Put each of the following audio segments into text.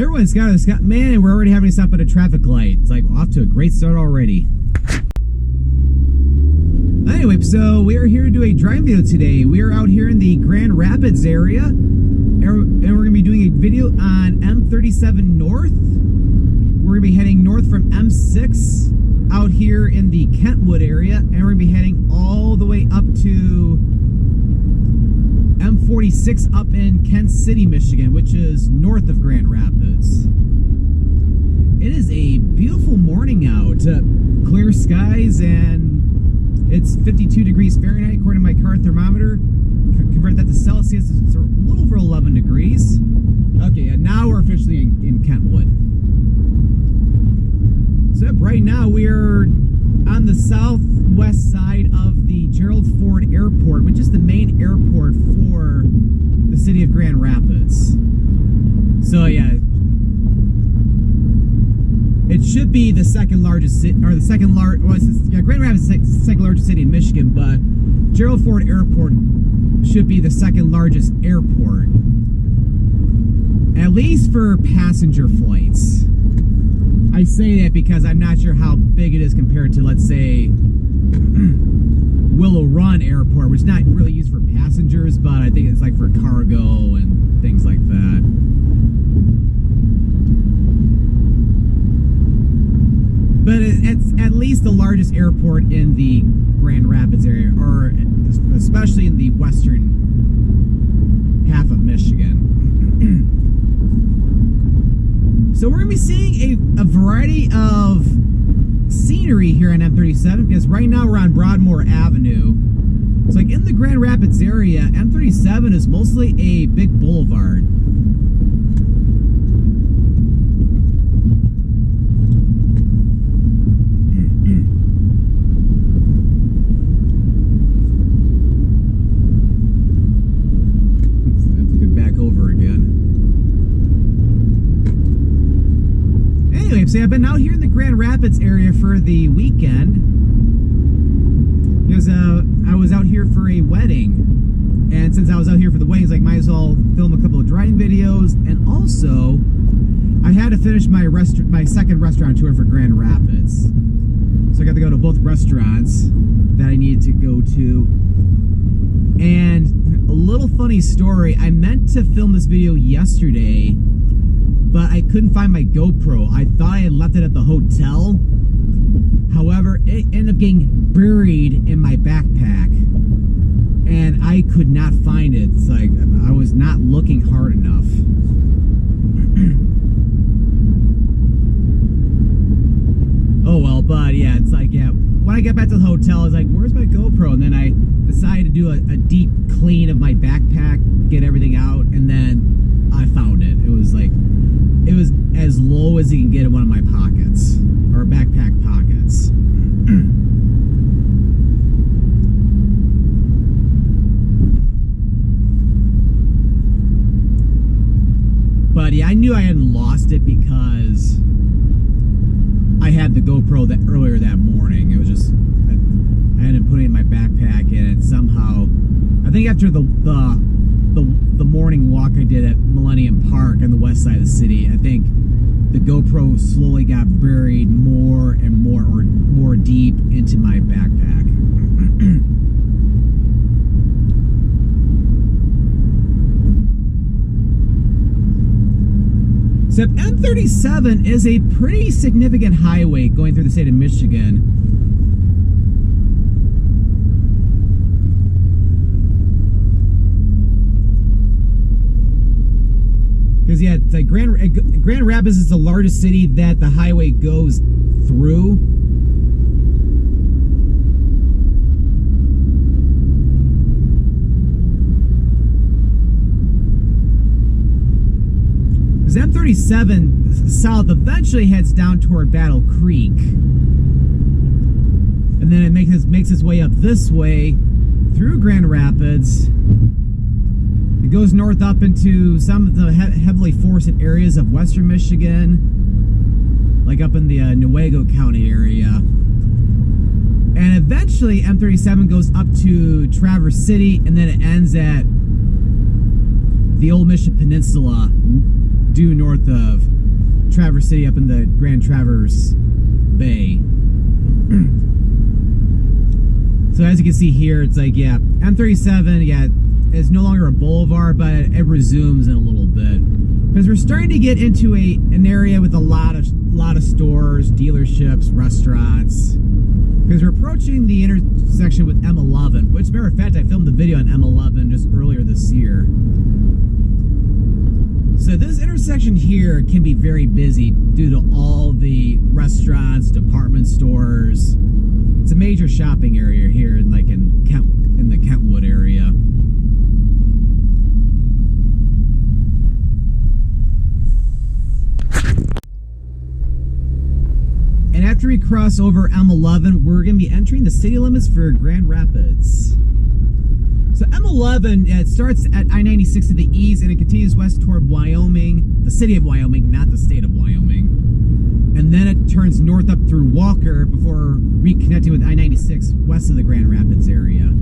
everyone, Scott, man, we're already having to stop at a traffic light. It's like off to a great start already. Anyway, so we are here to do a driving video today. We are out here in the Grand Rapids area, and we're going to be doing a video on M-37 North. We're going to be heading north from M-6 out here in the Kentwood area, and we're going to be heading all the way up to M-46 up in Kent City, Michigan, which is north of Grand Rapids. It is a beautiful morning out, clear skies, and it's 52 degrees Fahrenheit according to my car thermometer. Convert that to Celsius, it's a little over 11 degrees. Okay, and now we're officially in Kentwood. So right now we're on the southwest side of the Gerald Ford Airport, which is the main airport for the city of Grand Rapids. So yeah, it should be the second largest city, or the second largest. Well, Grand Rapids is the second largest city in Michigan, but Gerald Ford Airport should be the second largest airport, at least for passenger flights. I say that because I'm not sure how big it is compared to, let's say, Willow Run Airport, which is not really used for passengers, but I think it's like for cargo and things like that. But it's at least the largest airport in the Grand Rapids area, or especially in the western half of Michigan. So we're going to be seeing a variety of scenery here on M-37, because right now we're on Broadmoor Avenue. So like in the Grand Rapids area, M-37 is mostly a big boulevard. So I've been out here in the Grand Rapids area for the weekend because I was out here for a wedding, and since I was out here for the wedding, I might as well film a couple of driving videos, and also I had to finish my second restaurant tour for Grand Rapids, so I got to go to both restaurants that I needed to go to. And a little funny story, I meant to film this video yesterday, but I couldn't find my GoPro. I thought I had left it at the hotel. However, it ended up getting buried in my backpack, and I could not find it. It's like I was not looking hard enough. Oh well, but yeah, it's like, yeah, when I got back to the hotel, I was like, where's my GoPro? And then I decided to do a deep clean of my backpack, get everything out, and then I found it. It was like, it was as low as you can get in one of my pockets, or backpack pockets. But yeah, I knew I hadn't lost it because I had the GoPro earlier that morning. It was just, I ended up putting it in my backpack, and it somehow, I think after the morning walk I did at Millennium Park on the west side of the city, I think the GoPro slowly got buried more and more deep into my backpack. So M-37 is a pretty significant highway going through the state of Michigan. Because yeah, it's like Grand Rapids is the largest city that the highway goes through. Because M-37 south eventually heads down toward Battle Creek, and then it makes its way up this way through Grand Rapids. It goes north up into some of the heavily forested areas of western Michigan, like up in the Newaygo County area. And eventually M-37 goes up to Traverse City, and then it ends at the Old Michigan Peninsula due north of Traverse City up in the Grand Traverse Bay. So as you can see here, it's like, yeah, M-37, yeah, it's no longer a boulevard, but it resumes in a little bit. Because we're starting to get into an area with a lot of stores, dealerships, restaurants. Because we're approaching the intersection with M11, which, as a matter of fact, I filmed the video on M11 just earlier this year. So this intersection here can be very busy due to all the restaurants, department stores. It's a major shopping area here in the Kentwood area. And after we cross over M11, we're going to be entering the city limits for Grand Rapids. So M11, it starts at I-96 to the east and it continues west toward Wyoming, the city of Wyoming, not the state of Wyoming. And then it turns north up through Walker before reconnecting with I-96 west of the Grand Rapids area.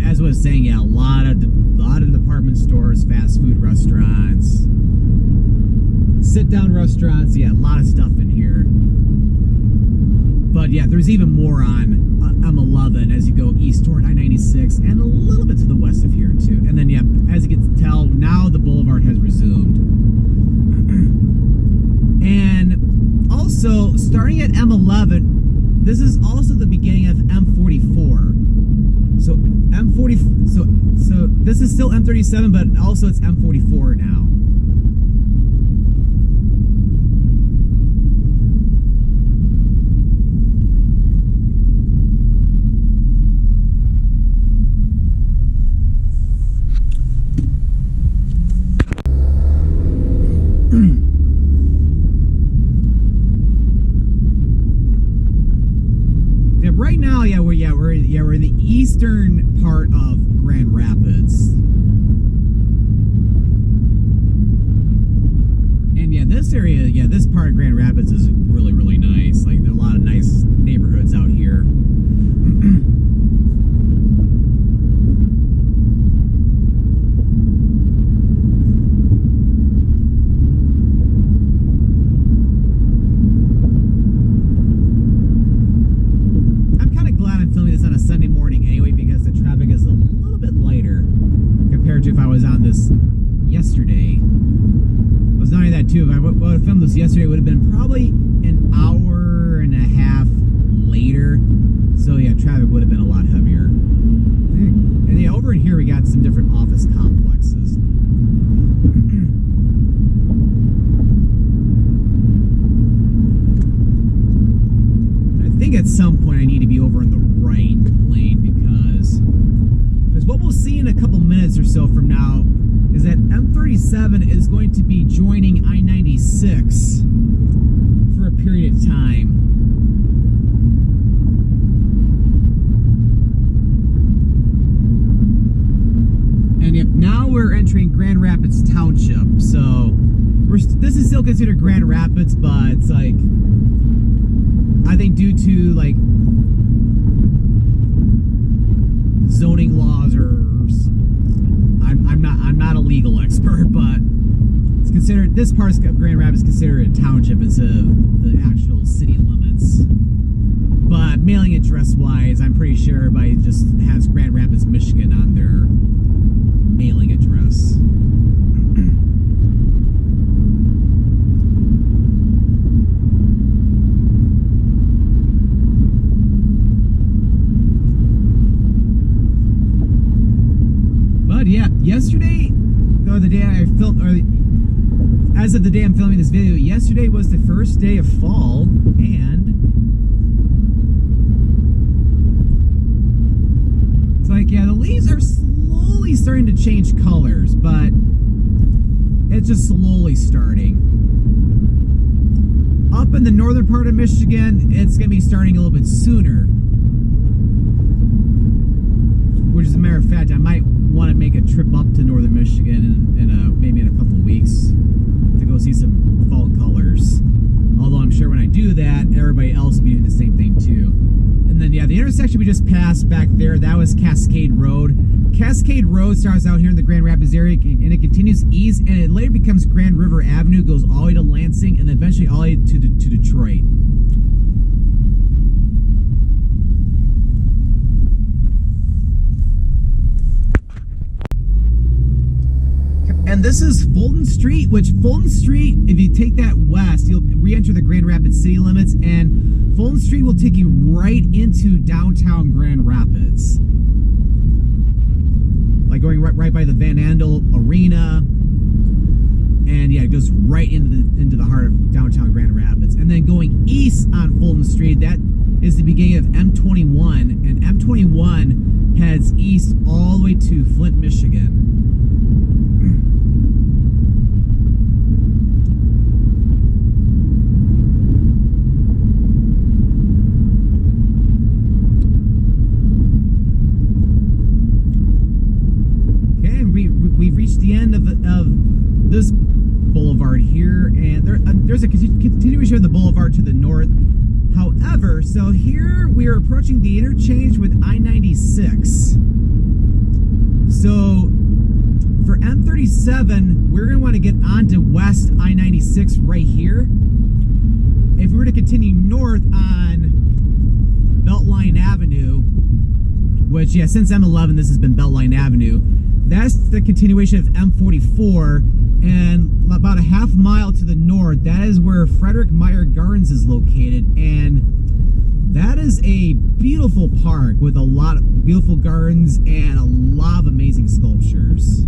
As I was saying, yeah, a lot of department stores, fast food restaurants, sit-down restaurants, yeah, a lot of stuff in here. But yeah, there's even more on M11 as you go east toward I-96 and a little bit to the west of here too. And then yeah, as you can tell, now the boulevard has resumed. And also, starting at M11, this is also the beginning of M44. So so this is still M-37, but also it's M-44 now. Right now, we're in the eastern part of Grand Rapids, and yeah, this area, yeah, this part of Grand Rapids is really, really nice. Like, there are a lot of nice neighborhoods out here. Sunday morning anyway, because the traffic is a little bit lighter compared to if I was on this yesterday. It was not only that too, if I would have filmed this yesterday, it would have been probably an hour and a half later. So yeah, traffic would have been a lot heavier. And yeah, over in here we got some different office complexes. I think at some point I need to be over in the right lane because what we'll see in a couple minutes or so from now is that M-37 is going to be joining I-96 for a period of time. And yep, now we're entering Grand Rapids Township. So this is still considered Grand Rapids, but it's like, I think due to like zoning laws, or I'm not a legal expert, but it's considered, this part of Grand Rapids is considered a township instead of the actual city limits. But mailing address wise, I'm pretty sure everybody just has Grand Rapids, Michigan on their mailing address. Yeah, yesterday, or the day I filmed, or as of the day I'm filming this video, yesterday was the first day of fall, and it's like, yeah, the leaves are slowly starting to change colors, but it's just slowly starting. Up in the northern part of Michigan, it's going to be starting a little bit sooner. Which, as a matter of fact, I might want to make a trip do that, everybody else will be doing the same thing too. And then, yeah, the intersection we just passed back there, that was Cascade Road. Cascade Road starts out here in the Grand Rapids area, and it continues east, and it later becomes Grand River Avenue, goes all the way to Lansing, and eventually all the way to Detroit. And this is Fulton Street, which Fulton Street, if you take that west, you'll re-enter the Grand Rapids city limits, and Fulton Street will take you right into downtown Grand Rapids. Like going right by the Van Andel Arena. And yeah, it goes right into the heart of downtown Grand Rapids. And then going east on Fulton Street, that is the beginning of M21. And M21 heads east all the way to Flint, Michigan. We've reached the end of this boulevard here, and there's a continuation of the boulevard to the north. However, so here we are approaching the interchange with I-96. So for M-37, we're going to want to get onto west I-96 right here. If we were to continue north on Beltline Avenue, which, yeah, since M11, this has been Beltline Avenue. That's the continuation of M44, and about a half mile to the north, that is where Frederick Meyer Gardens is located, and that is a beautiful park with a lot of beautiful gardens and a lot of amazing sculptures.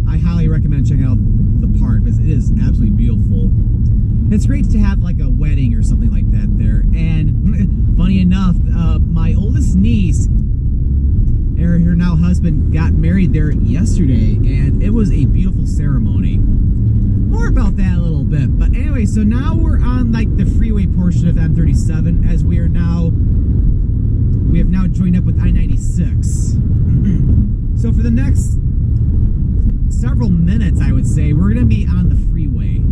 I highly recommend checking out the park because it is absolutely beautiful. It's great to have like a wedding or something like that there, and funny enough, my oldest niece, her now husband, got married there yesterday, and it was a beautiful ceremony. More about that in a little bit. But anyway, so now we're on like the freeway portion of M37, as we have now joined up with I-96. So for the next several minutes, I would say, we're going to be on the freeway.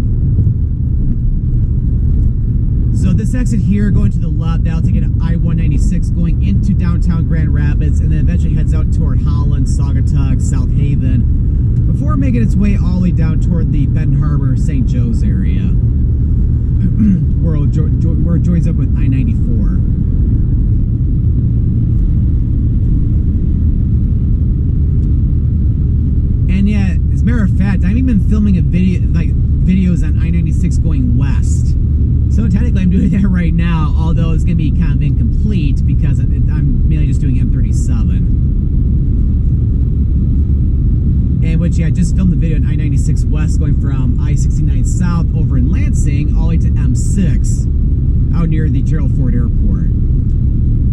So this exit here, going to the left, that'll take you to I-196, going into downtown Grand Rapids, and then eventually heads out toward Holland, Saugatuck, South Haven, before making its way all the way down toward the Benton Harbor, St. Joe's area, where it joins up with I-94. And yeah, as a matter of fact, I've even been filming videos on I-96 going west. So technically I'm doing that right now, although it's going to be kind of incomplete because I'm mainly just doing M37. And which, yeah, I just filmed the video on I-96 West going from I-69 South over in Lansing all the way to M6 out near the Gerald Ford Airport.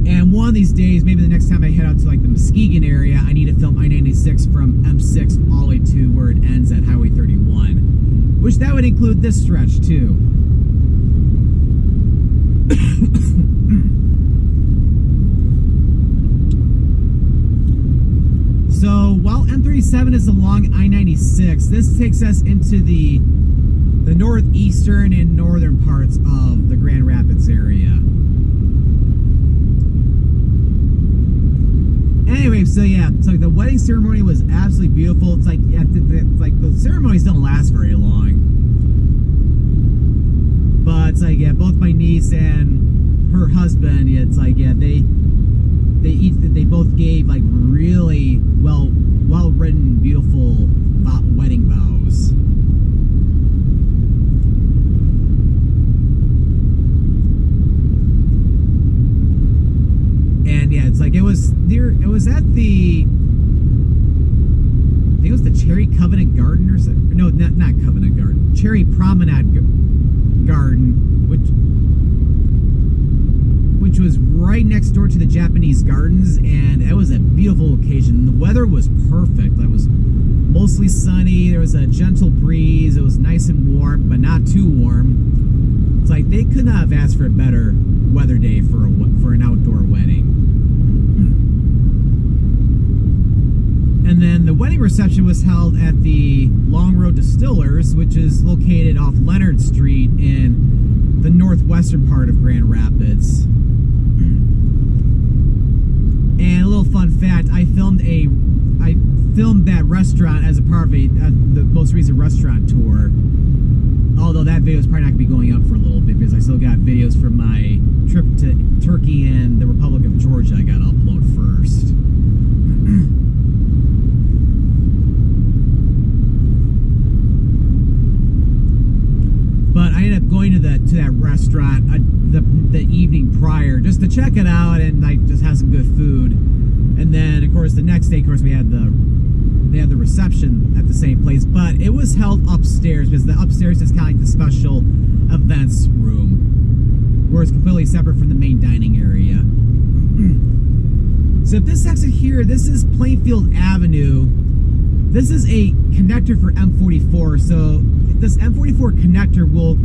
And one of these days, maybe the next time I head out to like the Muskegon area, I need to film I-96 from M6 all the way to where it ends at Highway 31. Which that would include this stretch too. So while M37 is along I-96, this takes us into the northeastern and northern parts of the Grand Rapids area. Anyway, so yeah, so the wedding ceremony was absolutely beautiful. It's like, yeah, the ceremonies don't last very long. But it's like, yeah, both my niece and her husband, yeah, it's like, yeah, they both gave like really well-written, beautiful wedding vows. And yeah, it's like it was at the, I think it was the Cherry Covenant Garden or something. No, not Covenant Garden. Cherry Promenade Garden, which was right next door to the Japanese Gardens, and it was a beautiful occasion. The weather was perfect. It was mostly sunny. There was a gentle breeze. It was nice and warm, but not too warm. It's like they could not have asked for a better weather day for an outdoor wedding. And then the wedding reception was held at the Long Road Distillers, which is located off Leonard Street in the northwestern part of Grand Rapids. And a little fun fact, I filmed that restaurant as a part of the most recent restaurant tour. Although that video is probably not going to be going up for a little bit because I still got videos from my trip to Turkey and the Republic of Georgia I got to upload first. But I ended up going to that restaurant the evening prior just to check it out and like just have some good food. And then of course the next day, of course, they had the reception at the same place, but it was held upstairs because the upstairs is kind of like the special events room, where it's completely separate from the main dining area. So if this exit here, this is Plainfield Avenue. This is a connector for M44. So this M44 connector will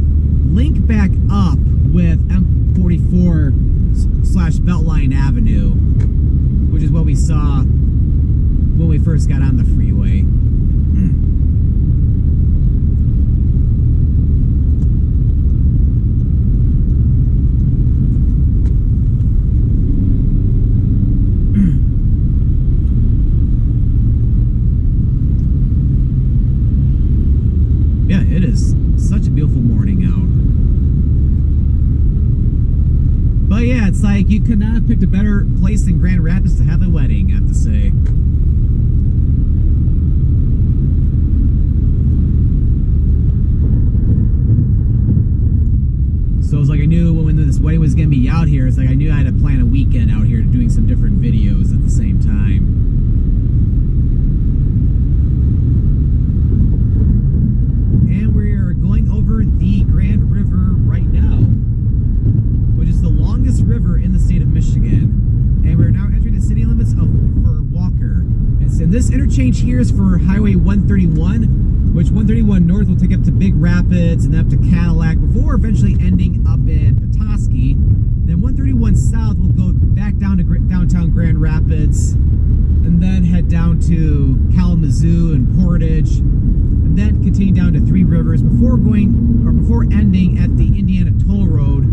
link back up with M44/Beltline Avenue, which is what we saw when we first got on the freeway. Yeah, it is such a beautiful morning out. But yeah, it's like you could not have picked a better place than Grand Rapids to have a wedding, I have to say. So it's like I knew when this wedding was going to be out here, it's like I knew I had to plan a weekend out here doing some different videos at the same time. And we are going over the Grand River right now, which is the longest river in the state of Michigan. And we're now entering the city limits for Walker. And this interchange here is for Highway 131, which 131 North will take up to Big Rapids and up to Cadillac before eventually ending up in Petoskey. And then 131 South will go back down to downtown Grand Rapids and then head down to Kalamazoo and Portage, and then continue down to Three Rivers before ending at the Indiana Toll Road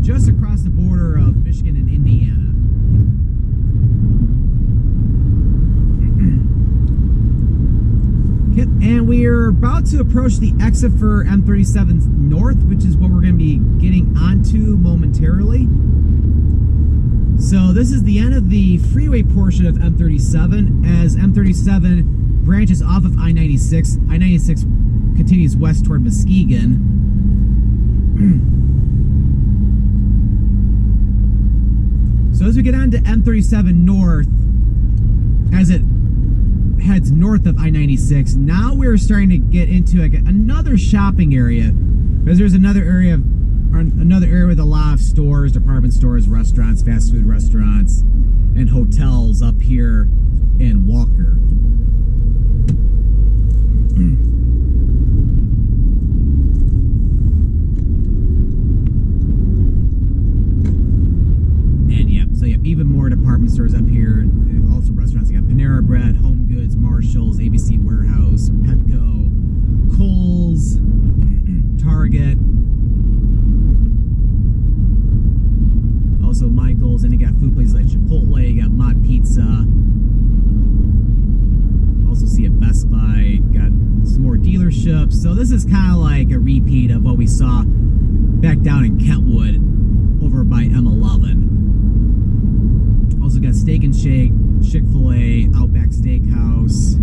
just across the border of Michigan and Indiana. And we are about to approach the exit for M-37 North, which is what we're going to be getting onto momentarily. So this is the end of the freeway portion of M-37, as M-37 branches off of I-96. I-96 continues west toward Muskegon. So as we get on to M-37 North, as it heads north of I-96, now we're starting to get into like another shopping area, because there's another area with a lot of stores, department stores, restaurants, fast food restaurants, and hotels up here in Walker. And yep, so you have even more department stores up here, and also restaurants. You got Panera Bread, Home Goods, Marshalls, ABC Warehouse, Petco, Kohl's, Target, also Michael's, and you got food places like Chipotle, you got Mod Pizza, also see a Best Buy, got some more dealerships. So this is kind of like a repeat of what we saw back down in Kentwood over by M11. Also got Steak and Shake, Chick-fil-A, Outback Steakhouse.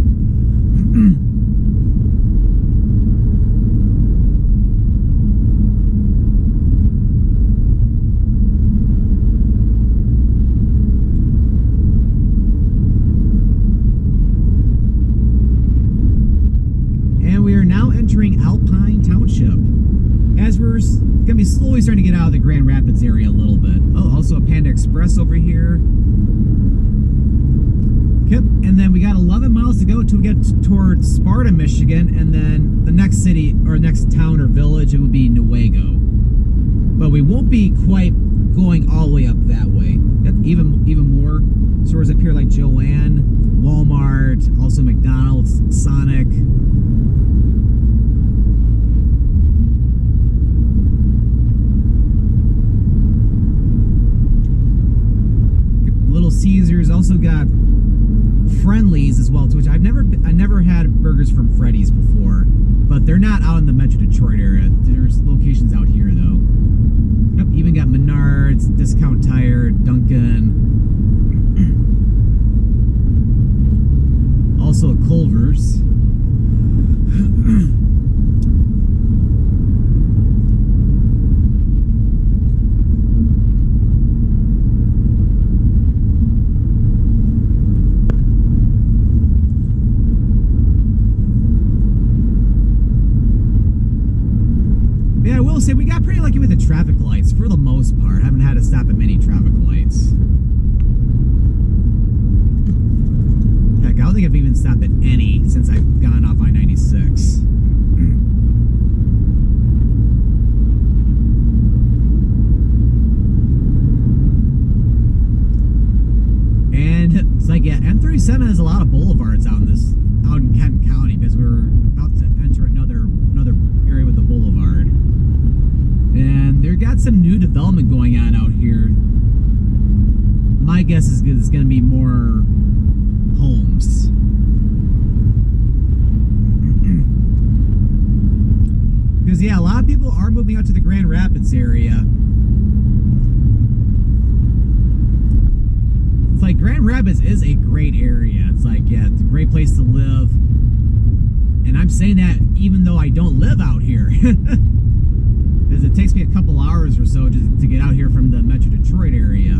And we are now entering Alpine Township, as we're going to be slowly starting to get out of the Grand Rapids area a little bit. Oh, also a Panda Express over here. Yep, and then we got 11 miles to go till we get towards Sparta, Michigan, and then the next city, or next town or village, it would be Newaygo. But we won't be quite going all the way up that way. Yep, even more stores up here like Joann, Walmart, also McDonald's, Sonic. Caesars. Also got Friendlies as well, which I never had burgers from Freddy's before, but they're not out in the Metro Detroit area. There's locations out here though. Yep, even got Menards, Discount Tire, Duncan. Also Culver's. Yeah, I will say we got pretty lucky with the traffic lights for the most part. Haven't had to stop at many traffic lights. Heck, I don't think I've even stopped at any since I've gone off I-96. And it's like, yeah, M-37 has a lot of boulevards out in Kent County because we're about to enter another area with a boulevard. And they got some new development going on out here. My guess is it's going to be more homes. Because, yeah, a lot of people are moving out to the Grand Rapids area. It's like Grand Rapids is a great area. It's like, yeah, it's a great place to live. And I'm saying that even though I don't live out here. Because it takes me a couple hours or so just to get out here from the Metro Detroit area.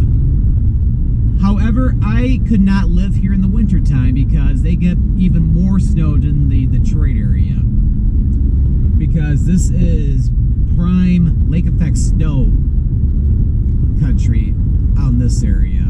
However, I could not live here in the wintertime because they get even more snow in the Detroit area. Because this is prime lake effect snow country out in this area.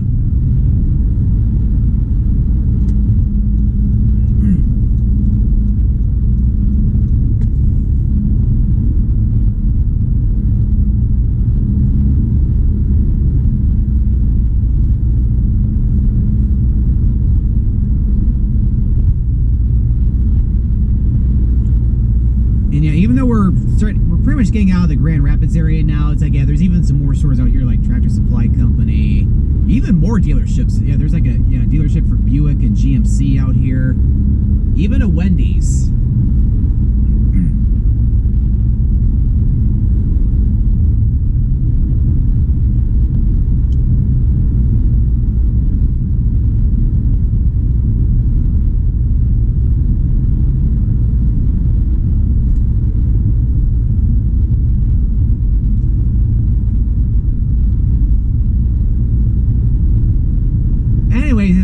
Even though we're pretty much getting out of the Grand Rapids area now, it's like, yeah, there's even some more stores out here like Tractor Supply Company, even more dealerships. Yeah, there's like a dealership for Buick and GMC out here, even a Wendy's.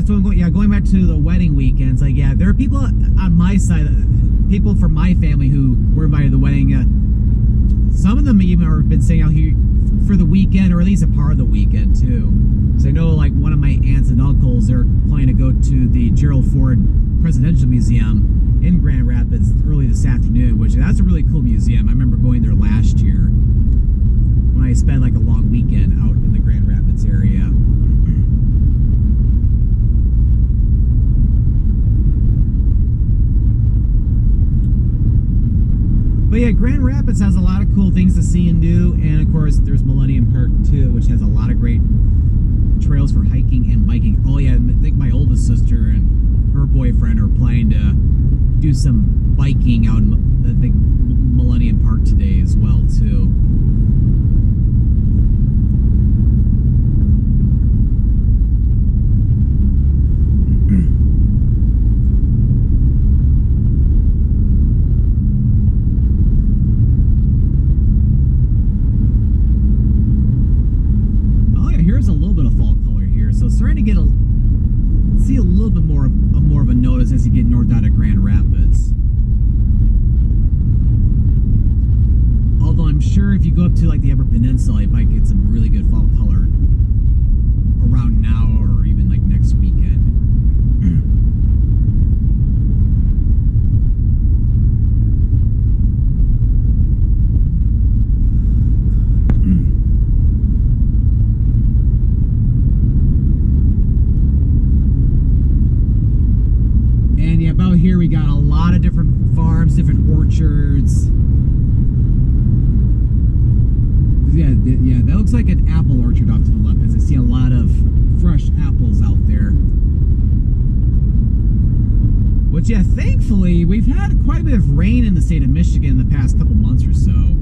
So going back to the wedding weekends, like, yeah, there are people on my side, people from my family who were invited to the wedding. Some of them even have been staying out here for the weekend, or at least a part of the weekend too. So I know, like, one of my aunts and uncles are planning to go to the Gerald Ford Presidential Museum in Grand Rapids early this afternoon, which that's a really cool museum. I remember going there last year when I spent like a long weekend out in the Grand Rapids area. But yeah, Grand Rapids has a lot of cool things to see and do, and of course there's Millennium Park too, which has a lot of great trails for hiking and biking. Oh yeah, I think my oldest sister and her boyfriend are planning to do some biking out in, I think, Millennium Park today as well too. Starting to see a little bit more of a notice as you get north out of Grand Rapids. Although I'm sure if you go up to like the Upper Peninsula, you might get some really good fall color around now or even like next weekend. About here we got a lot of different farms, different orchards. Yeah, that looks like an apple orchard off to the left, as I see a lot of fresh apples out there. Which, yeah, thankfully, we've had quite a bit of rain in the state of Michigan in the past couple months or so.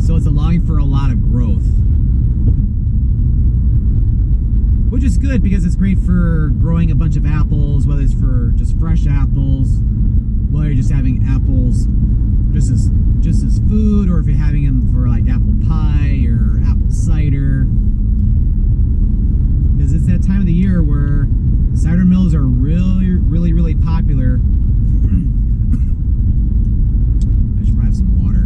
So it's allowing for a lot of growth. Which is good because it's great for growing a bunch of apples, whether it's for just fresh apples, whether you're just having apples just as food, or if you're having them for like apple pie or apple cider. Because it's that time of the year where cider mills are really popular. I should probably have some water.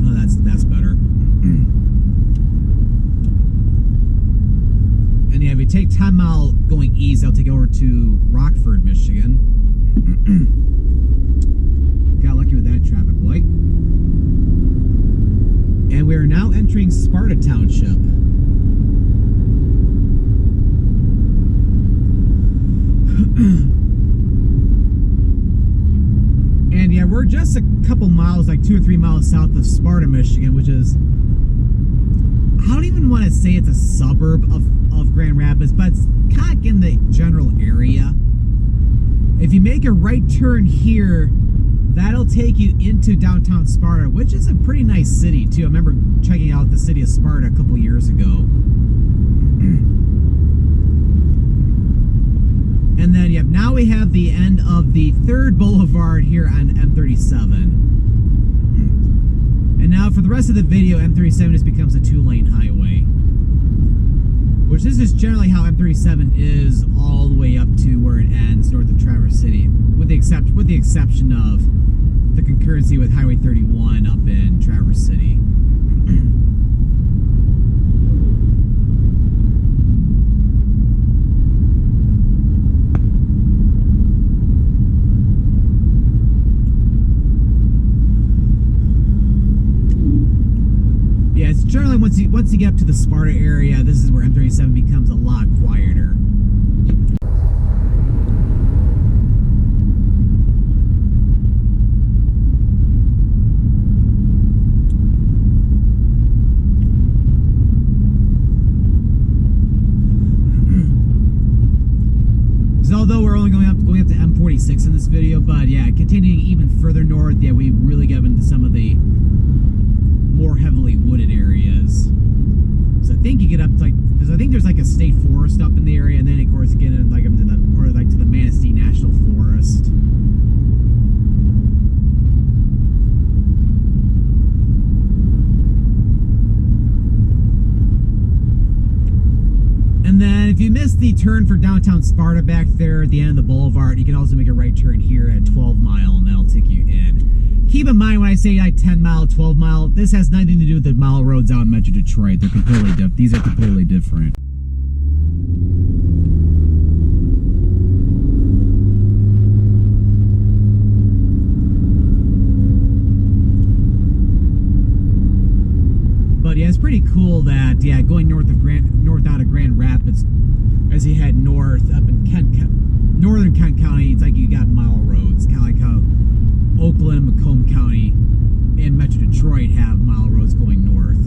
Oh, that's better. And yeah, if you take 10 Mile going east, I'll take you over to Rockford, Michigan. Got lucky with that traffic light. And we are now entering Sparta Township. And yeah, we're just a couple miles, like 2 or 3 miles south of Sparta, Michigan, which is, I don't even want to say it's a suburb of Grand Rapids, but it's kind of in the general area. If you make a right turn here, that'll take you into downtown Sparta, which is a pretty nice city too. I remember checking out the city of Sparta a couple years ago. And then, yep, now we have the end of the 3rd Boulevard here on M-37. And now for the rest of the video, M-37 just becomes a 2-lane highway. Which this is generally how M-37 is all the way up to where it ends north of Traverse City, with the exception of the concurrency with Highway 31 up in Traverse City. Yeah, it's generally once you get up to the Sparta area, this is where M-37 becomes a lot quieter. Although we're only going up to M-46 in this video, but yeah, continuing even further north, yeah, we really get into some of the more heavily wooded areas. So I think you get up to like, because I think there's like a state forest up in the area, and then of course you get in like up to the Manistee National Forest. And then if you missed the turn for downtown Sparta back there at the end of the boulevard, you can also make a right turn here at 12 Mile, and that'll take you in. Keep in mind when I say 10 Mile, 12 Mile, this has nothing to do with the mile roads out in Metro Detroit. They're completely different. These are completely different. But yeah, it's pretty cool that, yeah, going north out of Grand Rapids, as you head north up in northern Kent County, it's like you got mile roads, kind of like how Oakland and Macomb County and Metro Detroit have mile roads going north.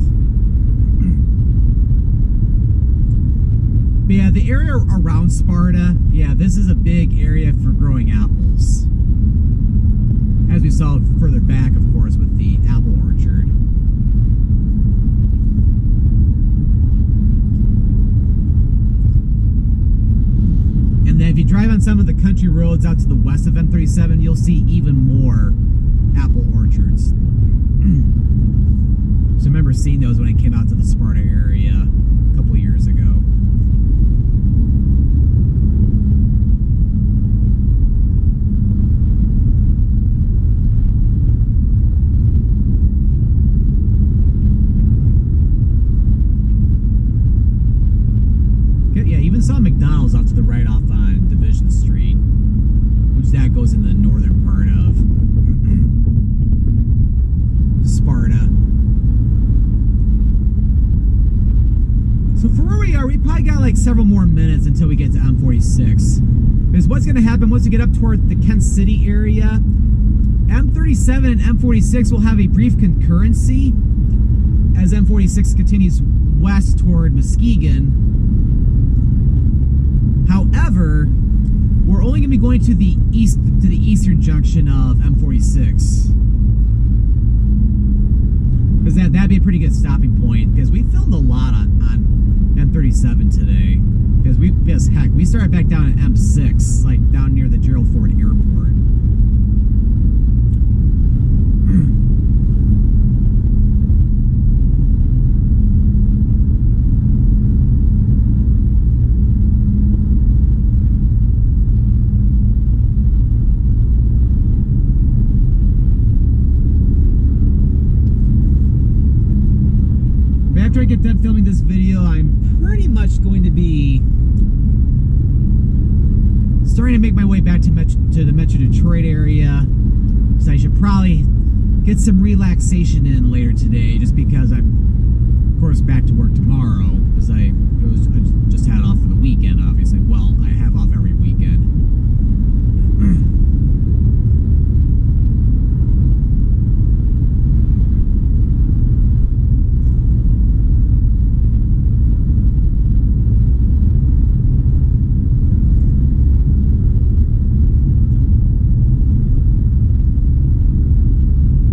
But yeah, the area around Sparta, yeah, this is a big area for growing apples. As we saw further back, of course, with the apple orchard. And then if you drive on some of the country roads out to the west of M-37, you'll see even more apple orchards. So I remember seeing those when I came out to the Sparta area a couple years ago. Yeah, even saw McDonald's off to the right off on Division Street, which that goes in the northern part of Sparta. So for where we are, we probably got like several more minutes until we get to M-46. Because what's going to happen once you get up toward the Kent City area, M-37 and M-46 will have a brief concurrency as M-46 continues west toward Muskegon. However, we're only going to be going to the east, to the eastern junction of M-46. Because that'd be a pretty good stopping point, because we filmed a lot on M-37 today. Because heck, we started back down at M-6, like down near the Gerald Ford Airport. After I get done filming this video, I'm pretty much going to be starting to make my way back to the Metro Detroit area. So I should probably get some relaxation in later today, just because I'm, of course, back to work tomorrow, because I just had off for the weekend, obviously. Well, I have off every weekend.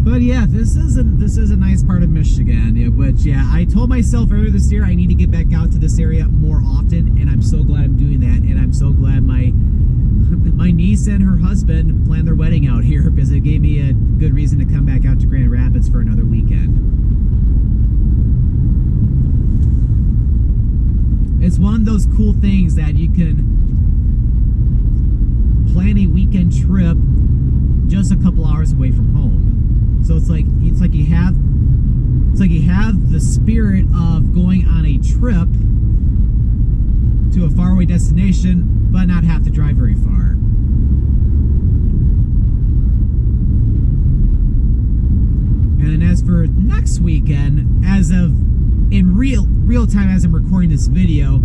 But yeah, this is a nice part of Michigan, which, yeah, I told myself earlier this year I need to get back out to this area more often, and I'm so glad I'm doing that, and I'm so glad my niece and her husband planned their wedding out here, because it gave me a good reason to come back out to Grand Rapids for another weekend. It's one of those cool things that you can plan a weekend trip just a couple hours away from home. So it's like you have the spirit of going on a trip to a faraway destination, but not have to drive very far. And as for next weekend, as of in real time as I'm recording this video,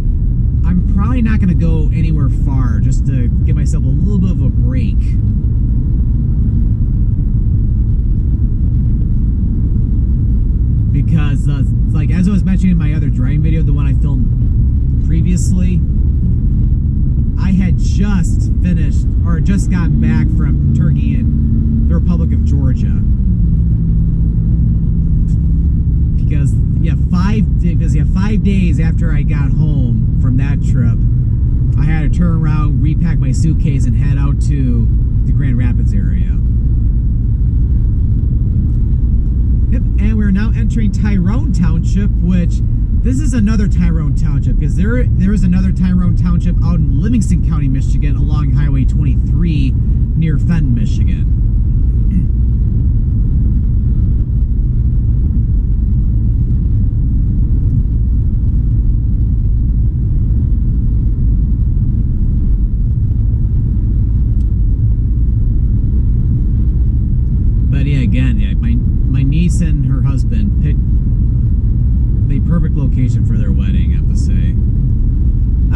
I'm probably not going to go anywhere far, just to give myself a little bit of a break. Because, like, as I was mentioning in my other driving video, the one I filmed previously, I had just finished, or just gotten back from Turkey and the Republic of Georgia. Because, yeah, 5 days after I got home from that trip, I had to turn around, repack my suitcase, and head out to the Grand Rapids area. Yep, and we're now entering Tyrone Township, which this is another Tyrone Township, because there is another Tyrone Township out in Livingston County, Michigan, along Highway 23 near Fenton, Michigan. But yeah, again, yeah, my niece and her husband picked the perfect location for their wedding, I have to say.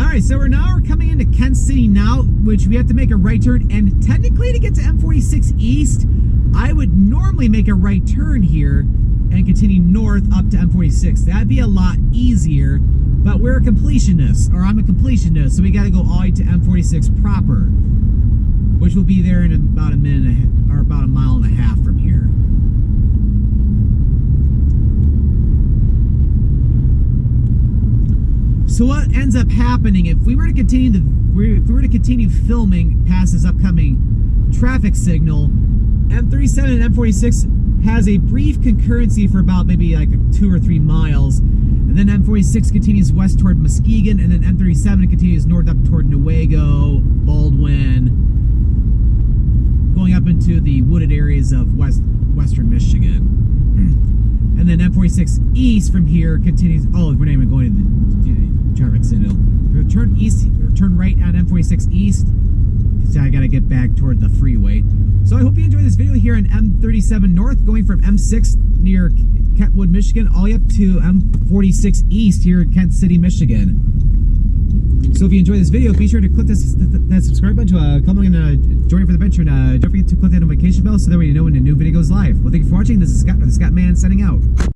Alright, so we're coming into Kent City now, which we have to make a right turn, and technically to get to M46 East, I would normally make a right turn here and continue north up to M46. That'd be a lot easier, but we're a completionist, or I'm a completionist, so we gotta go all the way to M46 proper, which will be there in about a minute, or about a mile and a half from here. So what ends up happening if we were to continue filming past this upcoming traffic signal? M-37 and M-46 has a brief concurrency for about maybe like 2 or 3 miles, and then M-46 continues west toward Muskegon, and then M-37 continues north up toward Newaygo, Baldwin, going up into the wooded areas of western Michigan. And then M46 east from here continues. Oh, we're not even going to the traffic signal. Turn east, turn right on M46 east. So I gotta get back toward the freeway. So I hope you enjoyed this video here on M37 North, going from M6 near Kentwood, Michigan, all the way up to M46 East here in Kent City, Michigan. So if you enjoyed this video, be sure to click that subscribe button to come along and join for the adventure, and don't forget to click that notification bell bell so that way you know when a new video goes live. Well, thank you for watching. This is Scott, the Scottman signing out.